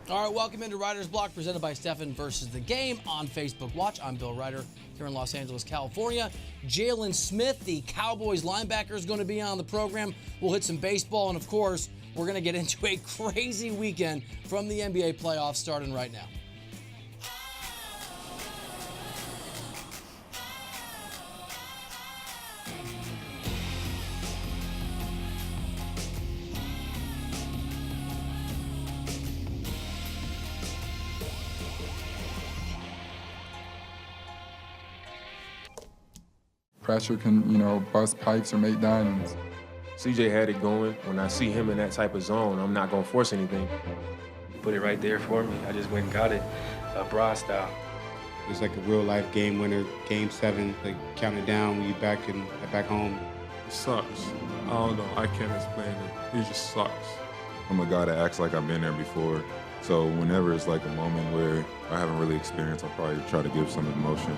All right, welcome into Reiter's Block, presented by Stefan versus the Game on Facebook Watch. I'm Bill Reiter here in Los Angeles, California. Jaylon Smith, the Cowboys linebacker, is going to be on the program. We'll hit some baseball, and of course, we're going to get into a crazy weekend from the NBA playoffs starting right now. Pressure can, bust pipes or make diamonds. CJ had it going. When I see him in that type of zone, I'm not going to force anything. Put it right there for me. I just went and got it, broad style. It's like a real-life game winner, Game 7, like counting down when you're back home. It sucks. I don't know. I can't explain it. It just sucks. I'm a guy that acts like I've been there before. So whenever it's like a moment where I haven't really experienced, I'll probably try to give some emotion.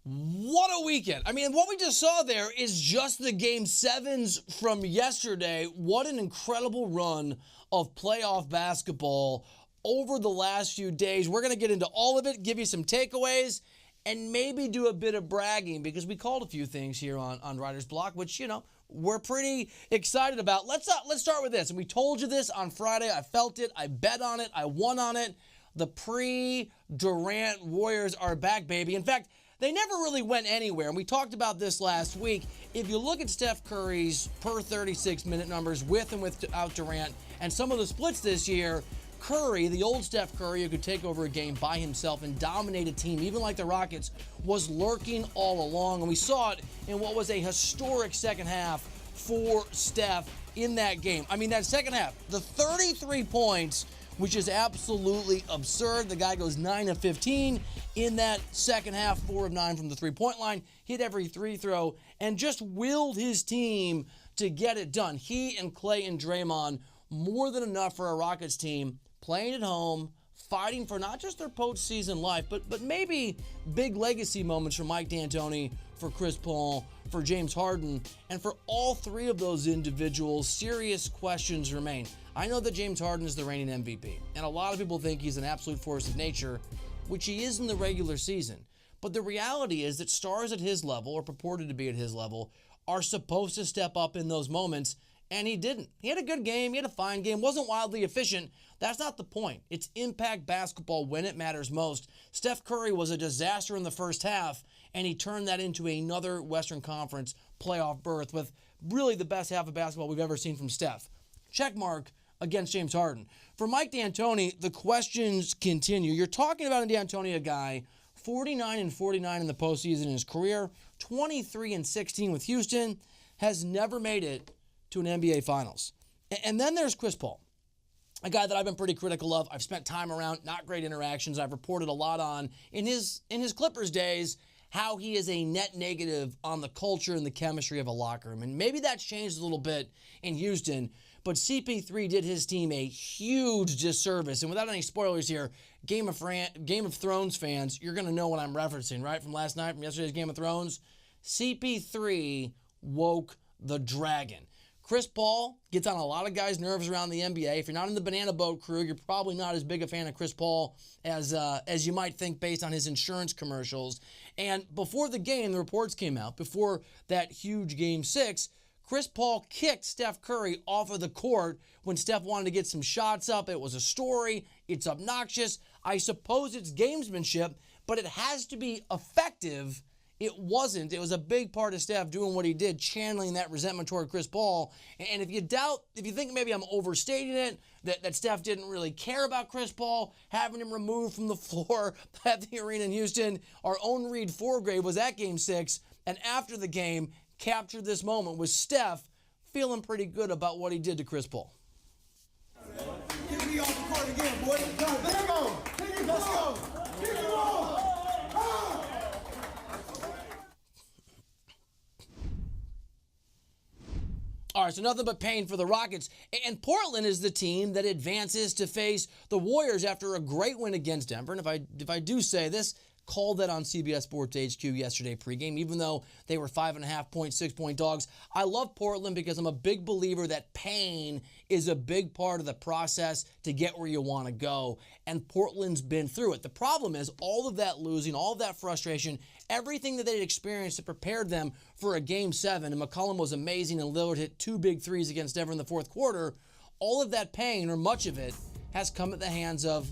What a weekend. I mean, what we just saw there is just the Game 7s from yesterday. What an incredible run of playoff basketball over the last few days. We're going to get into all of it, give you some takeaways, and maybe do a bit of bragging because we called a few things here on Reiter's Block, which, we're pretty excited about. Let's start with this. And we told you this on Friday. I felt it. I bet on it. I won on it. The pre-Durant Warriors are back, baby. In fact, they never really went anywhere, and we talked about this last week. If you look at Steph Curry's per 36-minute numbers with and without Durant and some of the splits this year, Curry, the old Steph Curry who could take over a game by himself and dominate a team, even like the Rockets, was lurking all along. And we saw it in what was a historic second half for Steph in that game. I mean, that second half, the 33 points, which is absolutely absurd. The guy goes 9 of 15 in that second half, 4 of 9 from the three-point line, hit every free throw, and just willed his team to get it done. He and Clay and Draymond, more than enough for a Rockets team, playing at home, fighting for not just their postseason life, but maybe big legacy moments for Mike D'Antoni, for Chris Paul, for James Harden, and for all three of those individuals, serious questions remain. I know that James Harden is the reigning MVP, and a lot of people think he's an absolute force of nature, which he is in the regular season. But the reality is that stars at his level, or purported to be at his level, are supposed to step up in those moments, and he didn't. He had a good game, he had a fine game, wasn't wildly efficient. That's not the point. It's impact basketball when it matters most. Steph Curry was a disaster in the first half, and he turned that into another Western Conference playoff berth with really the best half of basketball we've ever seen from Steph. Check mark against James Harden. For Mike D'Antoni, the questions continue. You're talking about D'Antoni, a guy 49-49 in the postseason in his career, 23-16 with Houston, has never made it to an NBA Finals. And then there's Chris Paul, a guy that I've been pretty critical of. I've spent time around, not great interactions. I've reported a lot on in his Clippers days how he is a net negative on the culture and the chemistry of a locker room. And maybe that's changed a little bit in Houston, but CP3 did his team a huge disservice. And without any spoilers here, Game of Thrones fans, you're going to know what I'm referencing, right? From last night, from yesterday's Game of Thrones. CP3 woke the dragon. Chris Paul gets on a lot of guys' nerves around the NBA. If you're not in the banana boat crew, you're probably not as big a fan of Chris Paul as you might think based on his insurance commercials. And before the game, the reports came out, before that huge Game 6, Chris Paul kicked Steph Curry off of the court when Steph wanted to get some shots up. It was a story. It's obnoxious. I suppose it's gamesmanship, but it has to be effective. It wasn't. It was a big part of Steph doing what he did, channeling that resentment toward Chris Paul. And if you think maybe I'm overstating it, that Steph didn't really care about Chris Paul, having him removed from the floor at the arena in Houston, our own Reed Forgrave was at Game 6, and after the game, captured this moment with Steph feeling pretty good about what he did to Chris Paul. Get me off the court again, boy. Let's go. Let's go. Keep it on. All right, so nothing but pain for the Rockets. And Portland is the team that advances to face the Warriors after a great win against Denver. And if I do say this, called that on CBS Sports HQ yesterday pregame, even though they were 5.5-point, 6-point dogs. I love Portland because I'm a big believer that pain is a big part of the process to get where you want to go, and Portland's been through it. The problem is all of that losing, all of that frustration, everything that they'd experienced that prepared them for a Game 7, and McCollum was amazing, and Lillard hit 2 big threes against Denver in the fourth quarter. All of that pain, or much of it, has come at the hands of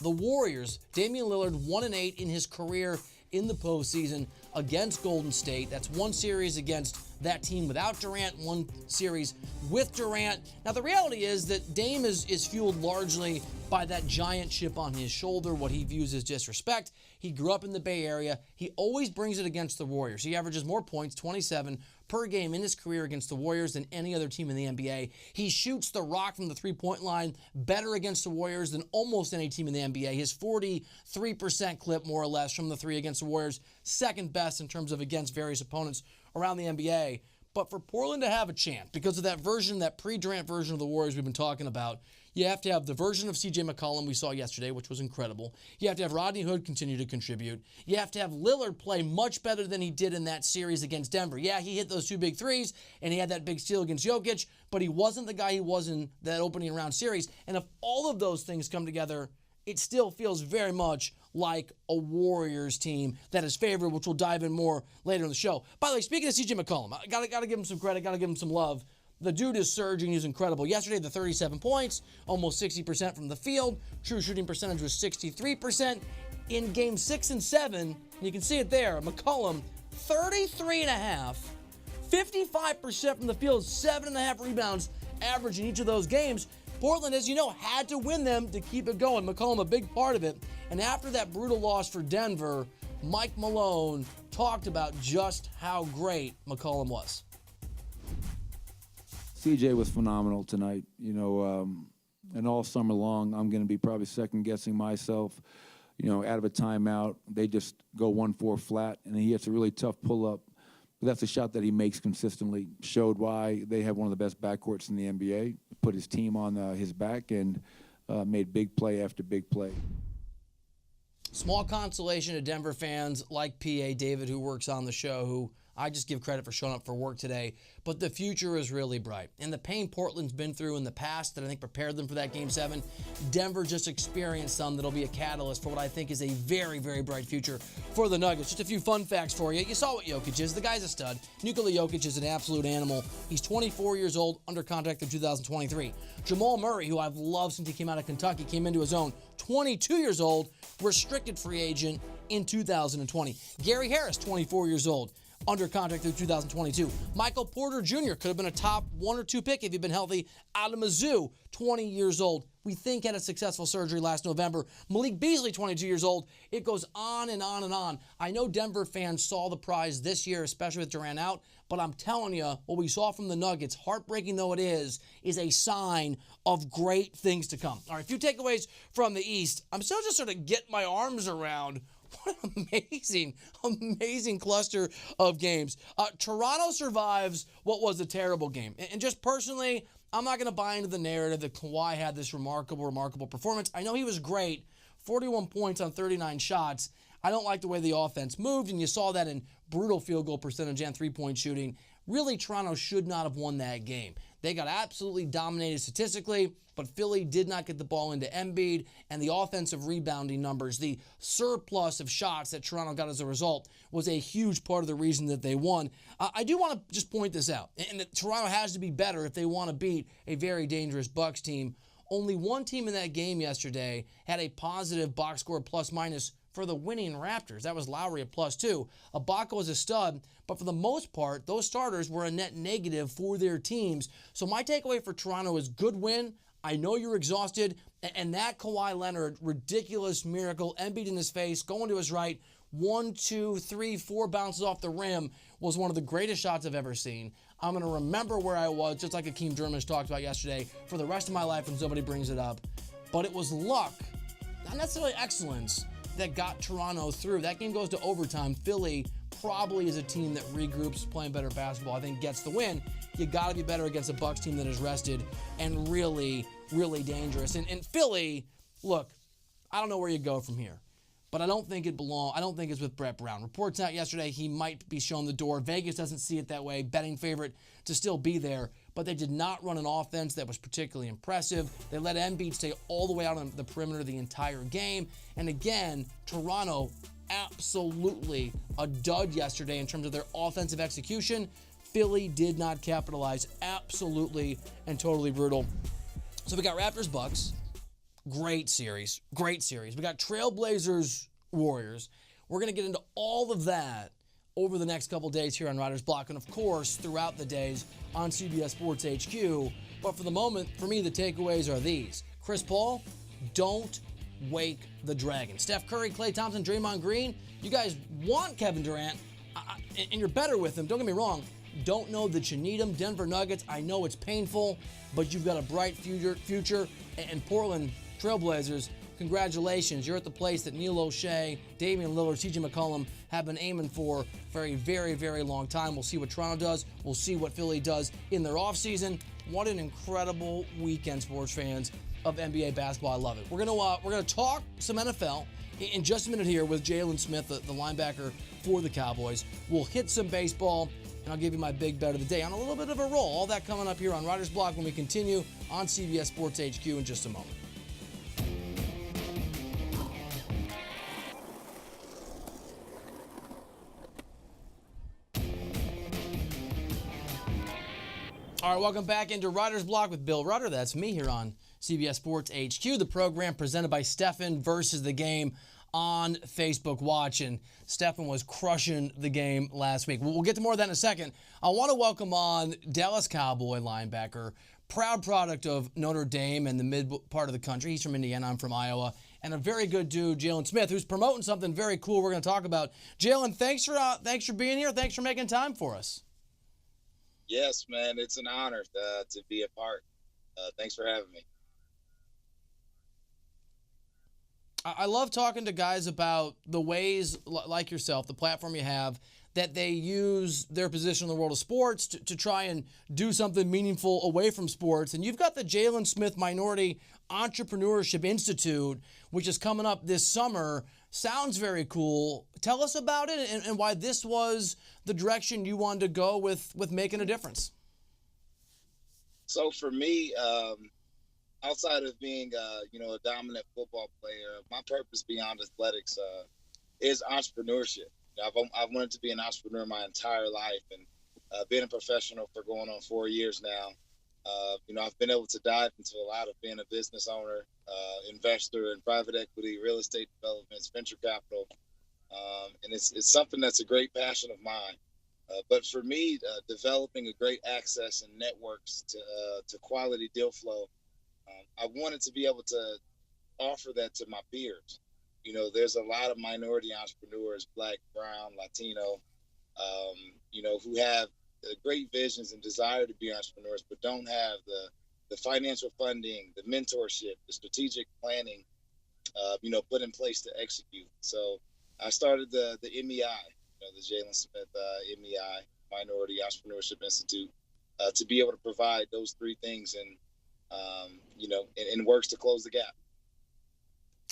the Warriors. Damian Lillard, 1-8 in his career in the postseason against Golden State. That's one series against that team without Durant, one series with Durant. Now, the reality is that Dame is fueled largely by that giant chip on his shoulder, what he views as disrespect. He grew up in the Bay Area. He always brings it against the Warriors. He averages more points, 27 per game in his career against the Warriors than any other team in the NBA. He shoots the rock from the three-point line better against the Warriors than almost any team in the NBA. His 43% clip, more or less, from the three against the Warriors, second best in terms of against various opponents around the NBA. But for Portland to have a chance, because of that version, that pre-Durant version of the Warriors we've been talking about, you have to have the version of C.J. McCollum we saw yesterday, which was incredible. You have to have Rodney Hood continue to contribute. You have to have Lillard play much better than he did in that series against Denver. Yeah, he hit those 2 big threes, and he had that big steal against Jokic, but he wasn't the guy he was in that opening round series. And if all of those things come together, it still feels very much like a Warriors team that is favored, which we'll dive in more later in the show. By the way, speaking of C.J. McCollum, I gotta give him some credit, gotta give him some love. The dude is surging. He's incredible. Yesterday, the 37 points, almost 60% from the field. True shooting percentage was 63%. In Game 6 and 7, you can see it there, McCollum, 33.5, 55% from the field, 7.5 rebounds average in each of those games. Portland, as you know, had to win them to keep it going. McCollum, a big part of it. And after that brutal loss for Denver, Mike Malone talked about just how great McCollum was. CJ was phenomenal tonight. And all summer long, I'm going to be probably second-guessing myself. Out of a timeout, they just go 1-4 flat, and he hits a really tough pull-up. But that's a shot that he makes consistently. Showed why they have one of the best backcourts in the NBA. Put his team on his back and made big play after big play. Small consolation to Denver fans like P.A. David, who works on the show, who I just give credit for showing up for work today. But the future is really bright. And the pain Portland's been through in the past that I think prepared them for that Game 7, Denver just experienced some that'll be a catalyst for what I think is a very, very bright future for the Nuggets. Just a few fun facts for you. You saw what Jokic is. The guy's a stud. Nikola Jokic is an absolute animal. He's 24 years old, under contract through 2023. Jamal Murray, who I've loved since he came out of Kentucky, came into his own, 22 years old, restricted free agent in 2020. Gary Harris, 24 years old, under contract through 2022. Michael Porter Jr. could have been a top 1 or 2 pick if he'd been healthy out of Mizzou, 20 years old. We think had a successful surgery last November. Malik Beasley, 22 years old. It goes on and on and on. I know Denver fans saw the prize this year, especially with Durant out, but I'm telling you, what we saw from the Nuggets, heartbreaking though it is a sign of great things to come. All right, a few takeaways from the East. I'm still just sort of getting my arms around what an amazing cluster of games. Toronto survives what was a terrible game. And just personally, I'm not going to buy into the narrative that Kawhi had this remarkable performance. I know he was great, 41 points on 39 shots. I don't like the way the offense moved, and you saw that in brutal field goal percentage and three-point shooting. Really, Toronto should not have won that game. They got absolutely dominated statistically, but Philly did not get the ball into Embiid, and the offensive rebounding numbers, the surplus of shots that Toronto got as a result, was a huge part of the reason that they won. I do want to just point this out, and that Toronto has to be better if they want to beat a very dangerous Bucks team. Only one team in that game yesterday had a positive box score plus-minus for the winning Raptors. That was Lowry at +2. Ibaka was a stud, but for the most part, those starters were a net negative for their teams. So my takeaway for Toronto is good win. I know you're exhausted, and that Kawhi Leonard ridiculous miracle, Embiid in his face, going to his right, 1, 2, 3, 4 bounces off the rim was one of the greatest shots I've ever seen. I'm going to remember where I was, just like Akeem Dermish talked about yesterday, for the rest of my life when somebody brings it up. But it was luck, not necessarily excellence, that got Toronto through. That game goes to overtime. Philly probably is a team that regroups, playing better basketball, I think gets the win. You got to be better against a Bucks team that is rested and really, really dangerous. And Philly, look, I don't know where you go from here. but I don't think it's with Brett Brown. Reports out yesterday he might be shown the door. Vegas doesn't see it that way. Betting favorite to still be there, but they did not run an offense that was particularly impressive. They let Embiid stay all the way out on the perimeter the entire game. And again, Toronto, absolutely a dud yesterday in terms of their offensive execution. Philly did not capitalize. Absolutely and totally brutal. So we got Raptors Bucks. Great series. Great series. We got Trailblazers Warriors. We're going to get into all of that over the next couple days here on Riders Block, and of course throughout the days on CBS Sports HQ. But for the moment, for me, the takeaways are these. Chris Paul, don't wake the dragon. Steph Curry, Klay Thompson, Draymond Green, you guys want Kevin Durant, and you're better with him. Don't get me wrong. Don't know that you need him. Denver Nuggets, I know it's painful, but you've got a bright future. And Portland Trailblazers, congratulations. You're at the place that Neil O'Shea, Damian Lillard, CJ McCollum have been aiming for a very, very long time. We'll see what Toronto does. We'll see what Philly does in their offseason. What an incredible weekend, sports fans, of NBA basketball. I love it. We're gonna talk some NFL in just a minute here with Jaylon Smith, the linebacker for the Cowboys. We'll hit some baseball, and I'll give you my big bet of the day on a little bit of a roll. All that coming up here on Riders Block when we continue on CBS Sports HQ in just a moment. All right, welcome back into Riders Block with Bill Rutter. That's me here on CBS Sports HQ, the program presented by Stefan versus the Game on Facebook Watch. And Stefan was crushing the game last week. We'll get to more of that in a second. I want to welcome on Dallas Cowboy linebacker, proud product of Notre Dame and the mid part of the country. He's from Indiana, I'm from Iowa. And a very good dude, Jaylon Smith, who's promoting something very cool we're going to talk about. Jaylon, thanks for being here. Thanks for making time for us. Yes, man, it's an honor to be a part. Thanks for having me. I love talking to guys about the ways, like yourself, the platform you have, that they use their position in the world of sports to try and do something meaningful away from sports. And you've got the Jaylon Smith Minority Entrepreneurship Institute, which is coming up this summer. Sounds very cool. Tell us about it and why this was the direction you wanted to go with making a difference. So for me, outside of being a dominant football player, my purpose beyond athletics is entrepreneurship. I've wanted to be an entrepreneur my entire life, and been a professional for going on 4 years now. I've been able to dive into a lot of being a business owner, investor in private equity, real estate developments, venture capital. And it's something that's a great passion of mine. But for me, developing a great access and networks to quality deal flow, I wanted to be able to offer that to my peers. There's a lot of minority entrepreneurs, Black, Brown, Latino, who have great visions and desire to be entrepreneurs, but don't have the financial funding, the mentorship, the strategic planning, put in place to execute. So I started the MEI, the Jaylon Smith MEI, Minority Entrepreneurship Institute, to be able to provide those three things and works to close the gap.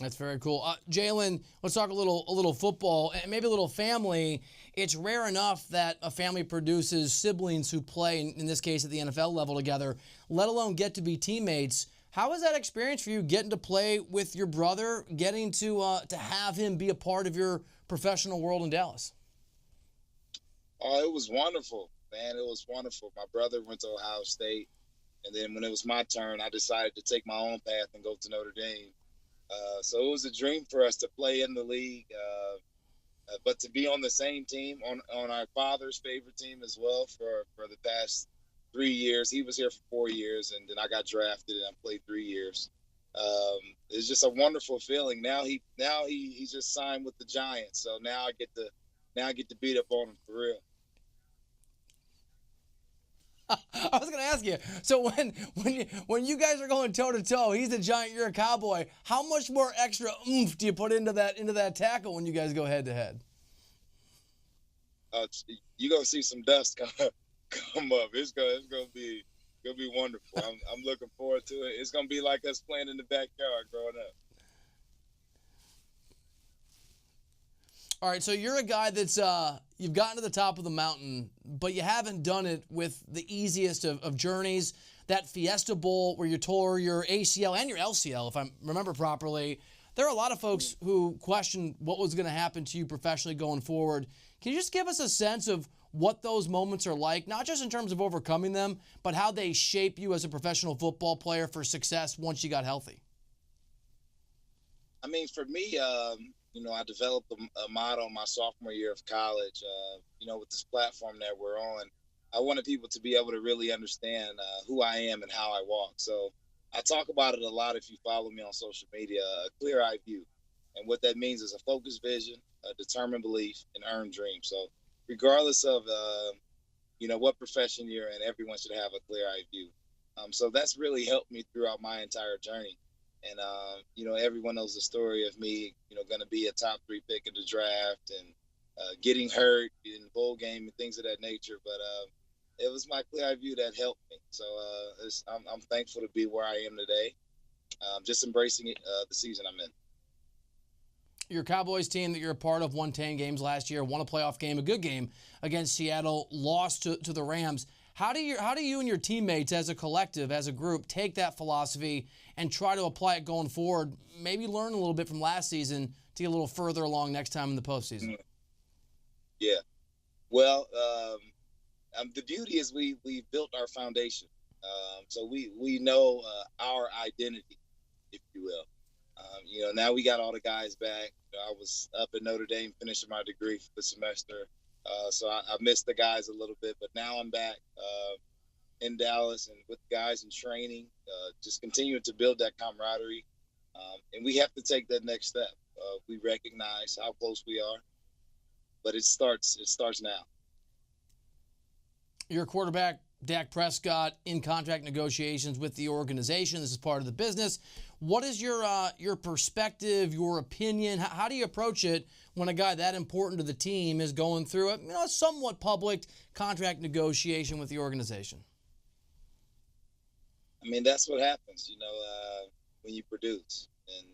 That's very cool. Jaylon, let's talk a little football and maybe a little family. It's rare enough that a family produces siblings who play, in this case at the NFL level together, let alone get to be teammates. How was that experience for you, getting to play with your brother, getting to have him be a part of your professional world in Dallas? Oh, it was wonderful, man. It was wonderful. My brother went to Ohio State, and then when it was my turn, I decided to take my own path and go to Notre Dame. So it was a dream for us to play in the league, but to be on the same team, on our father's favorite team as well for the past 3 years. He was here for 4 years, and then I got drafted and I played 3 years. It's just a wonderful feeling. Now he just signed with the Giants, so now I get to beat up on him for real. I was going to ask you, so when you guys are going toe-to-toe, he's a Giant, you're a Cowboy, how much more extra oomph do you put into that tackle when you guys go head-to-head? You're going to see some dust come up. It's gonna be wonderful. I'm looking forward to it. It's going to be like us playing in the backyard growing up. All right, so you're a guy that's you've gotten to the top of the mountain, but you haven't done it with the easiest of journeys. That Fiesta Bowl where you tore your ACL and your LCL, if I remember properly. There are a lot of folks who question what was going to happen to you professionally going forward. Can you just give us a sense of what those moments are like, not just in terms of overcoming them, but how they shape you as a professional football player for success once you got healthy? I mean, for me, I developed a motto my sophomore year of college. With this platform that we're on, I wanted people to be able to really understand who I am and how I walk. So I talk about it a lot if you follow me on social media, a clear-eyed view. And what that means is a focused vision, a determined belief, and earned dream. So regardless of, what profession you're in, everyone should have a clear-eyed view. So that's really helped me throughout my entire journey. And, everyone knows the story of me, going to be a top 3 pick in the draft and getting hurt in the bowl game and things of that nature. But it was my clear-eyed view that helped me. So I'm thankful to be where I am today, just embracing it, the season I'm in. Your Cowboys team that you're a part of won 10 games last year, won a playoff game, a good game against Seattle, lost to the Rams. How do you and your teammates as a collective, as a group, take that philosophy and try to apply it going forward, maybe learn a little bit from last season to get a little further along next time in the postseason? Yeah. Well, the beauty is we built our foundation. So we know our identity, if you will. Now we got all the guys back. I was up in Notre Dame finishing my degree for the semester. So I missed the guys a little bit, but now I'm back in Dallas and with guys in training, just continuing to build that camaraderie. And we have to take that next step. We recognize how close we are, but it starts now. Your quarterback, Dak Prescott, in contract negotiations with the organization. This is part of the business. What is your perspective, your opinion? How do you approach it when a guy that important to the team is going through a somewhat public contract negotiation with the organization? I mean, that's what happens, when you produce. And,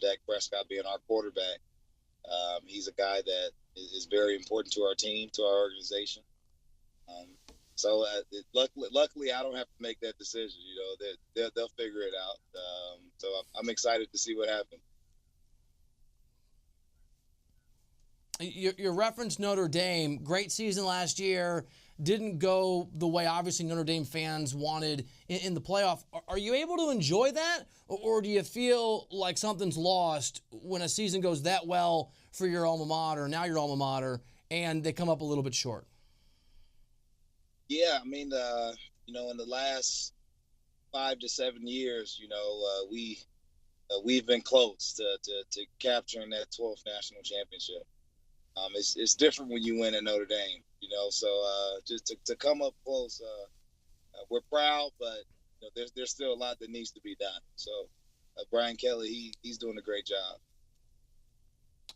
Dak Prescott being our quarterback, he's a guy that is very important to our team, to our organization. So luckily, I don't have to make that decision. They'll figure it out. So I'm excited to see what happens. You referenced Notre Dame. Great season last year. Didn't go the way, obviously, Notre Dame fans wanted in the playoff. Are you able to enjoy that? Or do you feel like something's lost when a season goes that well for your alma mater, now your alma mater, and they come up a little bit short? Yeah, I mean, in the last 5 to 7 years, we've been close to capturing that 12th national championship. It's different when you win at Notre Dame, So just to come up close, we're proud, but there's still a lot that needs to be done. So Brian Kelly, he's doing a great job.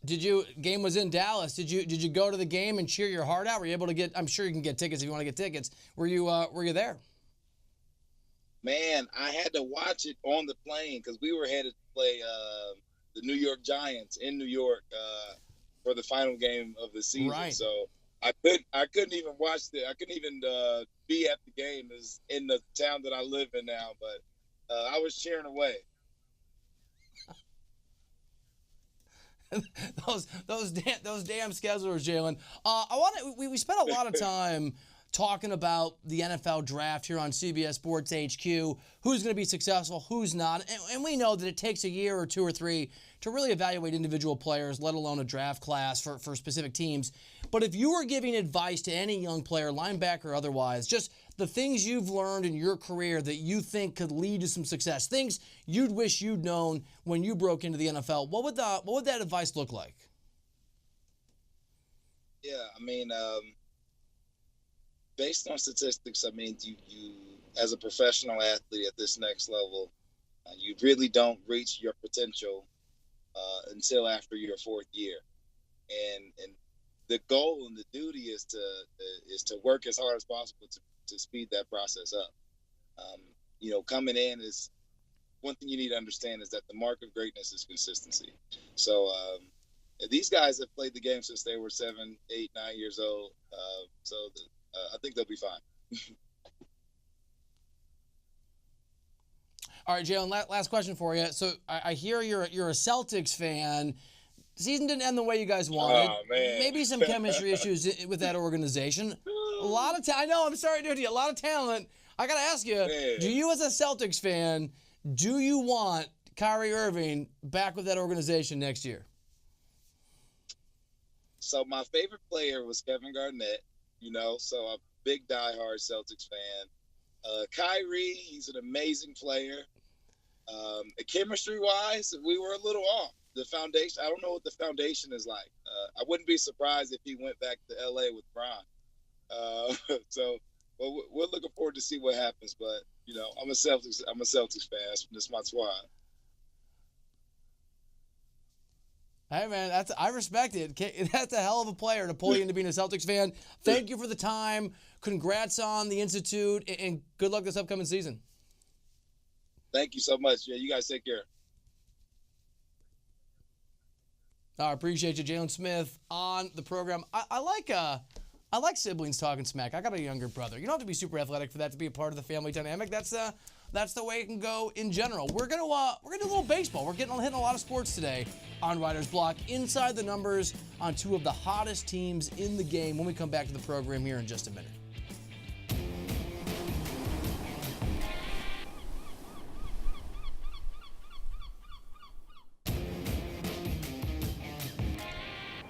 Game was in Dallas. Did you go to the game and cheer your heart out? Were you able to get? I'm sure you can get tickets if you want to get tickets. Were you there? Man, I had to watch it on the plane because we were headed to play the New York Giants in New York for the final game of the season. Right. So I couldn't even watch I couldn't even be at the game as in the town that I live in now. But I was cheering away. those damn schedulers, Jaylon. We spent a lot of time talking about the NFL draft here on CBS Sports HQ. Who's going to be successful? Who's not? And we know that it takes a year or 2 or 3 to really evaluate individual players, let alone a draft class for specific teams. But if you were giving advice to any young player, linebacker or otherwise, just the things you've learned in your career that you think could lead to some success, things you'd wish you'd known when you broke into the NFL, what would that advice look like? Yeah, I mean, based on statistics, I mean, you as a professional athlete at this next level, you really don't reach your potential until after your 4th year, and the goal and the duty is to work as hard as possible to speed that process up. Coming in is one thing you need to understand is that the mark of greatness is consistency. So these guys have played the game since they were 7, 8, 9 years old. I think they'll be fine. All right, Jaylon, last question for you. So I hear you're a Celtics fan. Season didn't end the way you guys wanted. Oh, man. Maybe some chemistry issues with that organization. A lot of I know, I'm sorry, dude. A lot of talent. I got to ask you, Man. do you as a Celtics fan, do you want Kyrie Irving back with that organization next year? So my favorite player was Kevin Garnett, so I'm a big diehard Celtics fan. Kyrie, he's an amazing player. Chemistry-wise, we were a little off. The foundation, I don't know what the foundation is like. I wouldn't be surprised if he went back to L.A. with Bron. Well, we're looking forward to see what happens. But I'm a Celtics fan. That's my squad. Hey man, I respect it. That's a hell of a player to pull you into being a Celtics fan. Thank you for the time. Congrats on the Institute, and good luck this upcoming season. Thank you so much. Yeah, you guys take care. I appreciate you, Jaylon Smith, on the program. I like siblings talking smack. I got a younger brother. You don't have to be super athletic for that to be a part of the family dynamic. That's the way it can go in general. We're gonna do a little baseball. We're hitting a lot of sports today on Writer's Block. Inside the numbers on two of the hottest teams in the game when we come back to the program here in just a minute.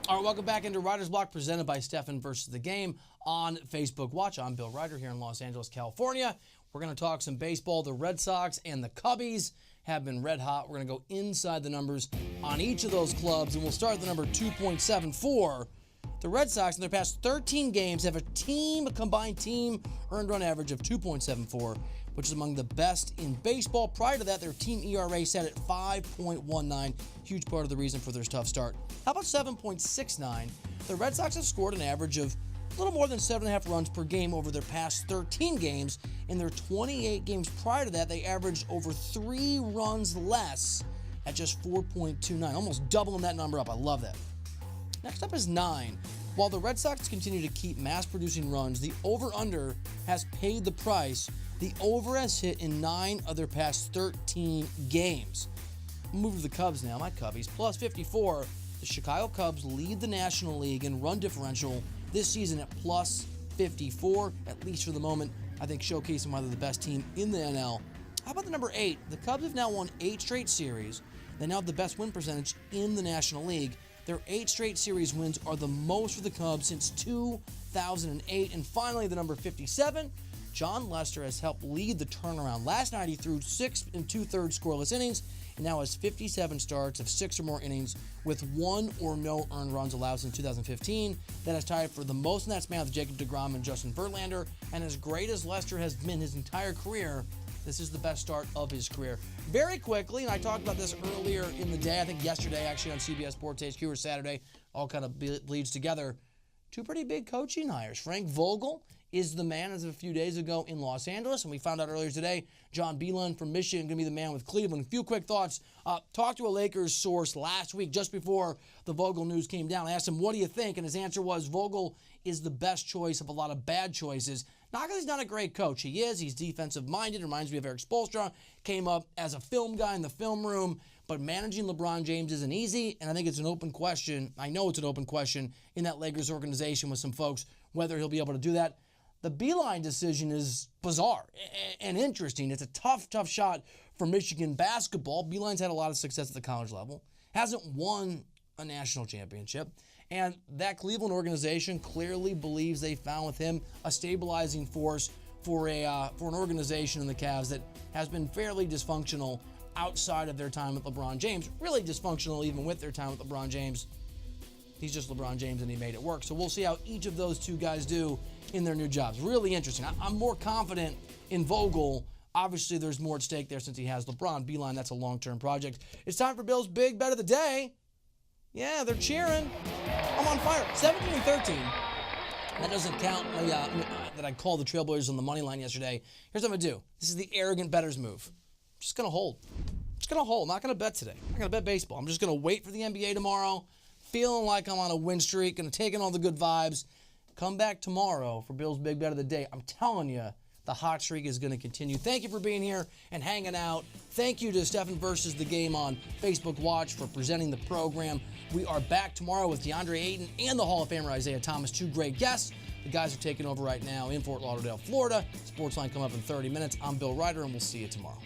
All right, welcome back into Writer's Block, presented by Stefan versus the Game on Facebook Watch. I'm Bill Reiter here in Los Angeles, California. We're going to talk some baseball. The Red Sox and the Cubbies have been red hot. We're going to go inside the numbers on each of those clubs, and we'll start with the number 2.74. The Red Sox, in their past 13 games, have a combined team earned run average of 2.74, which is among the best in baseball. Prior to that, their team ERA sat at 5.19, huge part of the reason for their tough start. How about 7.69? The Red Sox have scored an average of a little more than 7.5 runs per game over their past 13 games. In their 28 games prior to that, they averaged over 3 runs less at just 4.29, almost doubling that number up. I love that. Next up is 9. While the Red Sox continue to keep mass-producing runs, the over-under has paid the price. The over has hit in 9 of their past 13 games. We'll move to the Cubs now. My Cubbies, plus 54. The Chicago Cubs lead the National League in run differential this season at plus 54, at least for the moment. I think showcasing why they're the best team in the NL. How about the number 8? The Cubs have now won 8 straight series. They now have the best win percentage in the National League. Their 8 straight series wins are the most for the Cubs since 2008. And finally, the number 57. John Lester has helped lead the turnaround. Last night, he threw 6 2/3 scoreless innings and now has 57 starts of 6 or more innings with 1 or no earned runs allowed since 2015. That is tied for the most in that span with Jacob deGrom and Justin Verlander. And as great as Lester has been his entire career, this is the best start of his career. Very quickly, and I talked about this earlier in the day, I think yesterday actually on CBS Sports HQ or Saturday, all kind of bleeds together. 2 pretty big coaching hires. Frank Vogel is the man as of a few days ago in Los Angeles, and we found out earlier today, John Beilein from Michigan going to be the man with Cleveland. A few quick thoughts. Talked to a Lakers source last week, just before the Vogel news came down. I asked him, what do you think? And his answer was, Vogel is the best choice of a lot of bad choices. Not because he's not a great coach. He is. He's defensive-minded. Reminds me of Eric Spoelstra. Came up as a film guy in the film room. But managing LeBron James isn't easy, and I think it's an open question. I know it's an open question in that Lakers organization with some folks, whether he'll be able to do that. The Beilein decision is bizarre and interesting. It's a tough shot for Michigan basketball. Beilein's had a lot of success at the college level. Hasn't won a national championship. And that Cleveland organization clearly believes they found with him a stabilizing force for an organization in the Cavs that has been fairly dysfunctional outside of their time with LeBron James. Really dysfunctional even with their time with LeBron James. He's just LeBron James and he made it work. So we'll see how each of those two guys do in their new jobs. Really interesting. I'm more confident in Vogel. Obviously, there's more at stake there since he has LeBron. Beilein, that's a long-term project. It's time for Bill's Big Bet of the Day. Yeah, they're cheering. I'm on fire. 17-13. That doesn't count that I called the Trailblazers on the money line yesterday. Here's what I'm going to do. This is the arrogant bettor's move. I'm just going to hold. I'm not going to bet today. I'm not going to bet baseball. I'm just going to wait for the NBA tomorrow. feeling like I'm on a win streak, going to take in all the good vibes. Come back tomorrow for Bill's Big Bet of the Day. I'm telling you, the hot streak is going to continue. Thank you for being here and hanging out. Thank you to Stephen versus the Game on Facebook Watch for presenting the program. We are back tomorrow with DeAndre Ayton and the Hall of Famer Isaiah Thomas, two great guests. The guys are taking over right now in Fort Lauderdale, Florida. Sportsline come up in 30 minutes. I'm Bill Reiter, and we'll see you tomorrow.